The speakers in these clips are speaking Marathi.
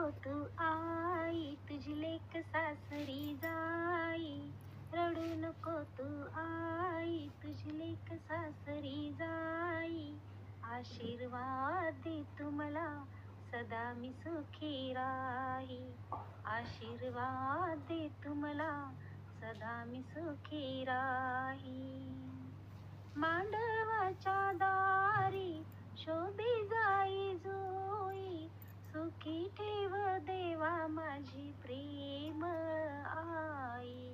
नको तू आई, तुझी लेक सासरी जाई. रडू नको तू आई, तुझी लेक सासरी जाई. आशीर्वाद दे तू मला, सदा मी सुखी राही. आशीर्वाद दे तू मला, सदा मी सुखी राही. मांडवाच्या दारी शोभी जाई जुई, सुखी ठेव देवा माझी प्रेम आई.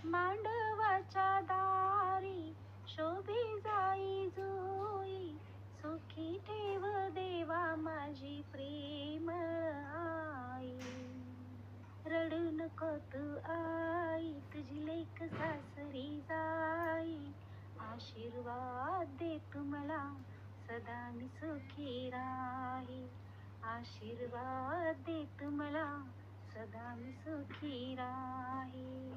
मांडवाच्या दारी शोभी जाई जुई, सुखी ठेव देवा माझी प्रेम आई. रडू नको तू आई, तुझी लेक सासरी जाई. आशीर्वाद दे तू मला, सदा मी सुखी राही. आशीर्वाद दे तू मला, सदा मी सुखी राही.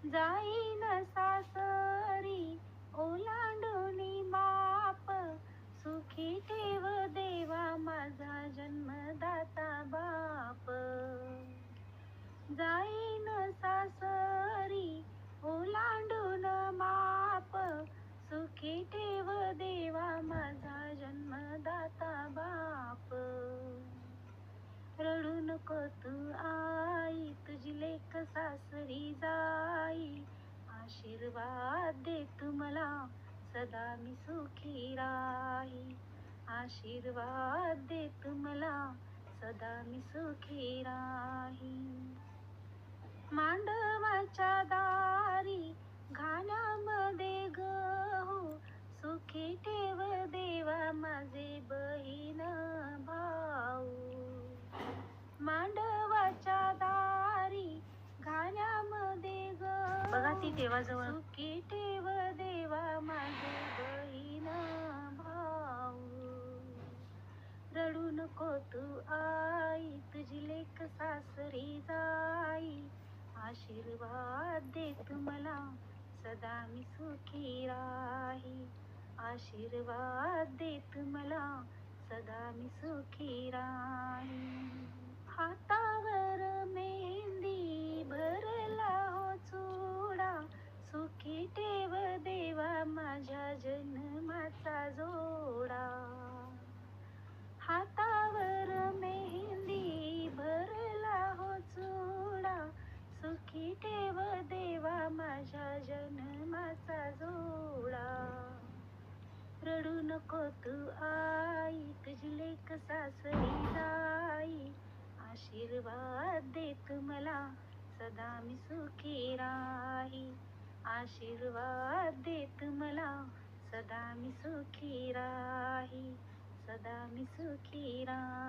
जाईन सासरी ओलांडूनी माप, सुखी ठेव देवा माझा जन्मदाता बाप. जाईन सासरी ओलांडून माप, सुखी ठेव देवा माझा जन्मदाता बाप. रडू नको तू आई, तुझी लेक सासरी जाई. आशीर्वाद दे तू मला, सदा मी सुखी राही. आशीर्वाद दे तू मला, सदा मी सुखी राही. मांडवाच्या दारी घाण्यामध्ये गहू, सुखी ठेव देवा माझे बहीण भाऊ. मांडवाच्या दारी घाण्यामध्ये गहू, बघा ती देवाजवळ. सुखी ठेव देवा माझे बहीण भाऊ. रडू नको तू आई, तुझी लेक सासरी जाई. आशीर्वाद दे तू मला, सदा मी सुखी राही. आशीर्वाद दे तू मला, सदा मी सुखी राही. हातावर मेहंदी भरला हो चुडा, सुखी ठेव देवा माझ्या जन्माचा जोडा. हातावर मेहंदी भरला हो चुडा, सुखी ठेव देवा माझ्या जन्माचा जोडा. रडू नको तू आई, तुझी लेक सासरी जाई. आशीर्वाद दे तू मला, सदा मी सुखी राही. आशीर्वाद दे तू मला, सदा मी सुखी राही. सदा मी सुखी राही.